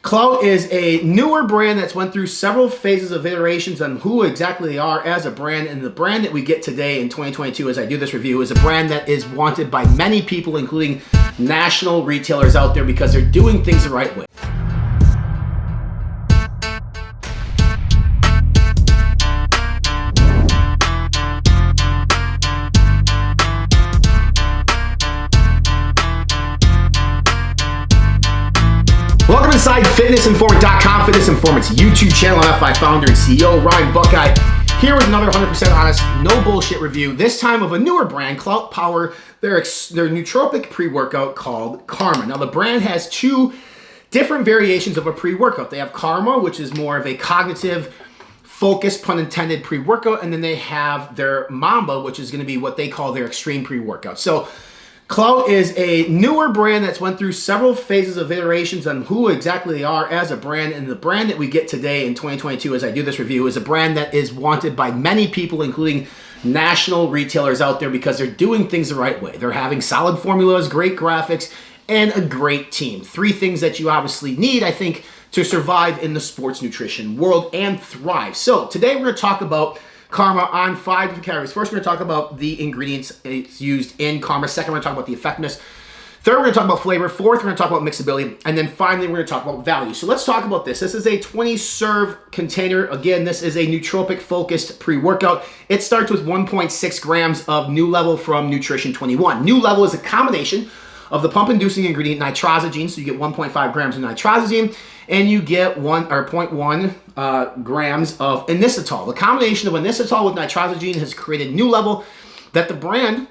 KLOUT is a newer brand that's went through several phases of iterations on who exactly they are as a brand, and the brand that we get today in 2022 as I do this review is a brand that is wanted by many people, including national retailers out there, because they're doing things the right way. Welcome inside fitnessinformant.com, Fitness Informant's YouTube channel. I'm FI founder and CEO Ryan Buckeye here with another 100% honest, no bullshit review. This time of a newer brand, KLOUT PWR, their nootropic pre-workout called Karma. Now the brand has two different variations of a pre-workout. They have Karma, which is more of a cognitive focused, pun intended, pre-workout, and then they have their Mamba, which is going to be what they call their extreme pre-workout. So KLOUT is a newer brand that's went through several phases of iterations on who exactly they are as a brand, and the brand that we get today in 2022 as I do this review is a brand that is wanted by many people, including national retailers out there, because they're doing things the right way. They're having solid formulas, great graphics, and a great team. Three things that you obviously need, I think, to survive in the sports nutrition world and thrive. So today we're going to talk about Karma on 5 different categories. First, we're going to talk about the ingredients it's used in Karma. Second, we're going to talk about the effectiveness. Third, we're going to talk about flavor. Fourth, we're going to talk about mixability. And then finally, we're going to talk about value. So let's talk about this. This is a 20-serve container. Again, this is a nootropic-focused pre-workout. It starts with 1.6 grams of nooLVL from Nutrition 21. nooLVL is a combination of the pump-inducing ingredient nitrazine, so you get 1.5 grams of nitrazine, and you get 0.1 grams of inositol. The combination of inositol with nitrazine has created nooLVL that the brand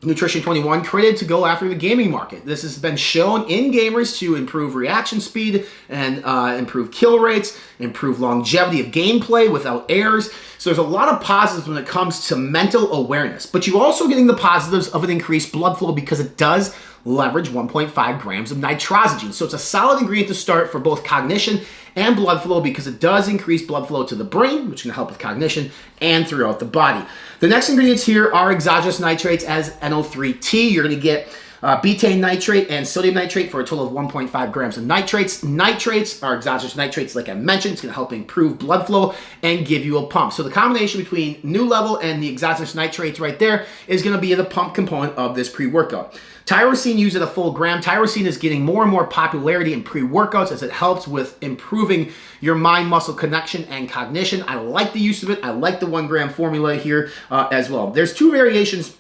Nutrition 21 created to go after the gaming market. This has been shown in gamers to improve reaction speed and improve kill rates, improve longevity of gameplay without errors. So there's a lot of positives when it comes to mental awareness, but you're also getting the positives of an increased blood flow because it does leverage 1.5 grams of nitrazine. So it's a solid ingredient to start for both cognition and blood flow because it does increase blood flow to the brain, which can help with cognition, and throughout the body. The next ingredients here are exogenous nitrates as NO3T. You're going to get betaine nitrate and sodium nitrate for a total of 1.5 grams of nitrates. Nitrates are exogenous nitrates, like I mentioned. It's going to help improve blood flow and give you a pump. So the combination between nooLVL and the exogenous nitrates right there is going to be the pump component of this pre-workout. Tyrosine used at a full gram. Tyrosine is getting more and more popularity in pre-workouts as it helps with improving your mind-muscle connection and cognition. I like the use of it. I like the 1 gram formula here as well. There's two versions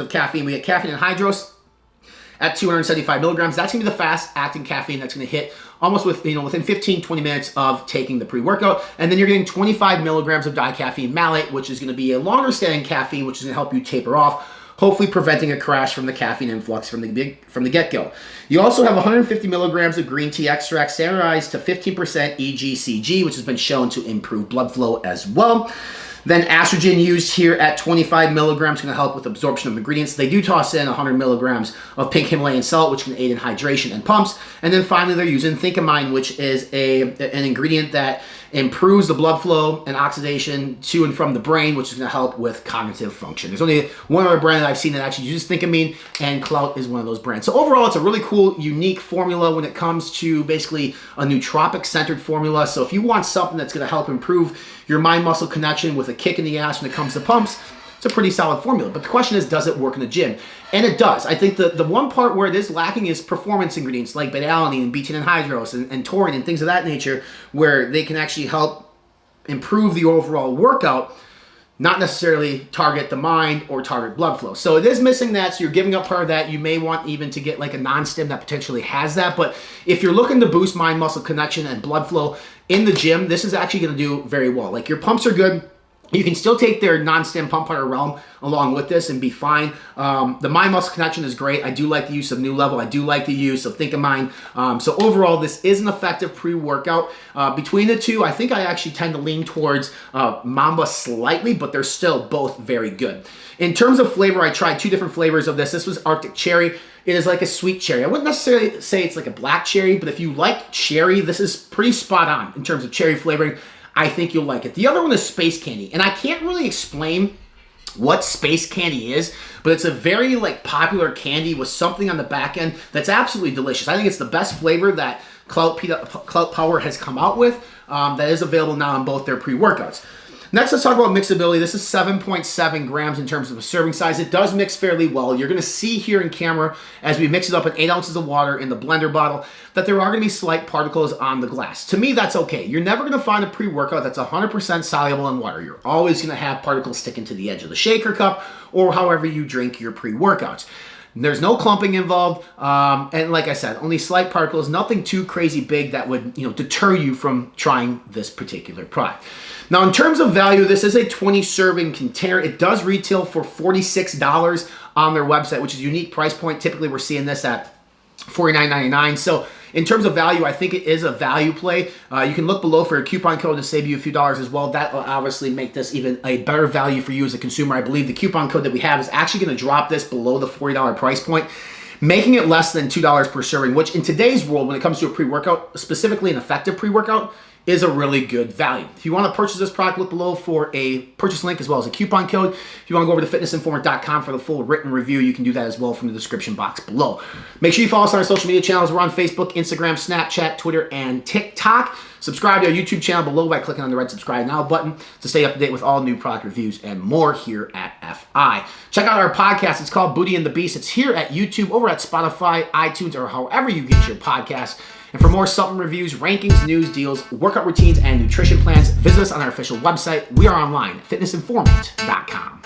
of caffeine. We get caffeine anhydrous at 275 milligrams. That's going to be the fast-acting caffeine that's going to hit almost within 15-20 minutes of taking the pre-workout. And then you're getting 25 milligrams of dicaffeine malate, which is going to be a longer-standing caffeine, which is going to help you taper off, hopefully preventing a crash from the caffeine influx from the get-go. You also have 150 milligrams of green tea extract, standardized to 15% EGCG, which has been shown to improve blood flow as well. Then estrogen used here at 25 milligrams, going to help with absorption of ingredients. They do toss in 100 milligrams of pink Himalayan salt, which can aid in hydration and pumps. And then finally, they're using Thinkamine, which is an ingredient that improves the blood flow and oxidation to and from the brain, which is going to help with cognitive function. There's only one other brand that I've seen that actually uses Thinkamine, and KLOUT is one of those brands. So overall, it's a really cool, unique formula when it comes to basically a nootropic-centered formula. So if you want something that's going to help improve your mind-muscle connection with a kick in the ass when it comes to pumps, it's a pretty solid formula. But the question is, does it work in the gym? And it does. I think the one part where it is lacking is performance ingredients like beta-alanine and betaine anhydrous and taurine and things of that nature, where they can actually help improve the overall workout, not necessarily target the mind or target blood flow. So it is missing that, so you're giving up part of that. You may want even to get like a non-stim that potentially has that, but if you're looking to boost mind-muscle connection and blood flow in the gym, this is actually going to do very well. Like, your pumps are good. You can still take their non-stim pump powder realm along with this and be fine. The mind-muscle connection is great. I do like the use of nooLVL. I do like the use of Thinkamine. So overall, this is an effective pre-workout. Between the two, I think I actually tend to lean towards Mamba slightly, but they're still both very good. In terms of flavor, I tried 2 different flavors of this. This was Arctic Cherry. It is like a sweet cherry. I wouldn't necessarily say it's like a black cherry, but if you like cherry, this is pretty spot on in terms of cherry flavoring. I think you'll like it. The other one is Space Candy, and I can't really explain what Space Candy is, but it's a very popular candy with something on the back end that's absolutely delicious. I think it's the best flavor that KLOUT PWR has come out with that is available now in both their pre-workouts. Next, let's talk about mixability. This is 7.7 grams in terms of a serving size. It does mix fairly well. You're going to see here in camera as we mix it up in 8 ounces of water in the blender bottle that there are going to be slight particles on the glass. To me, that's okay. You're never going to find a pre-workout that's 100% soluble in water. You're always going to have particles sticking to the edge of the shaker cup or however you drink your pre-workouts. There's no clumping involved, and like I said, only slight particles, nothing too crazy big that would deter you from trying this particular product. Now, in terms of value, this is a 20 serving container. It does retail for $46 on their website, which is a unique price point. Typically, we're seeing this at $49.99. So in terms of value, I think it is a value play. You can look below for a coupon code to save you a few dollars as well. That will obviously make this even a better value for you as a consumer. I believe the coupon code that we have is actually going to drop this below the $40 price point, making it less than $2 per serving, which in today's world, when it comes to a pre-workout, specifically an effective pre-workout, is a really good value. If you want to purchase this product, look below for a purchase link as well as a coupon code. If you want to go over to fitnessinformant.com for the full written review, you can do that as well from the description box below. Make sure you follow us on our social media channels. We're on Facebook, Instagram, Snapchat, Twitter, and TikTok. Subscribe to our YouTube channel below by clicking on the red subscribe now button to stay up to date with all new product reviews and more here at FI. Check out our podcast. It's called Booty and the Beast. It's here at YouTube, over at Spotify, iTunes, or however you get your podcasts. And for more supplement reviews, rankings, news, deals, workout routines, and nutrition plans, visit us on our official website. We are online at fitnessinformant.com.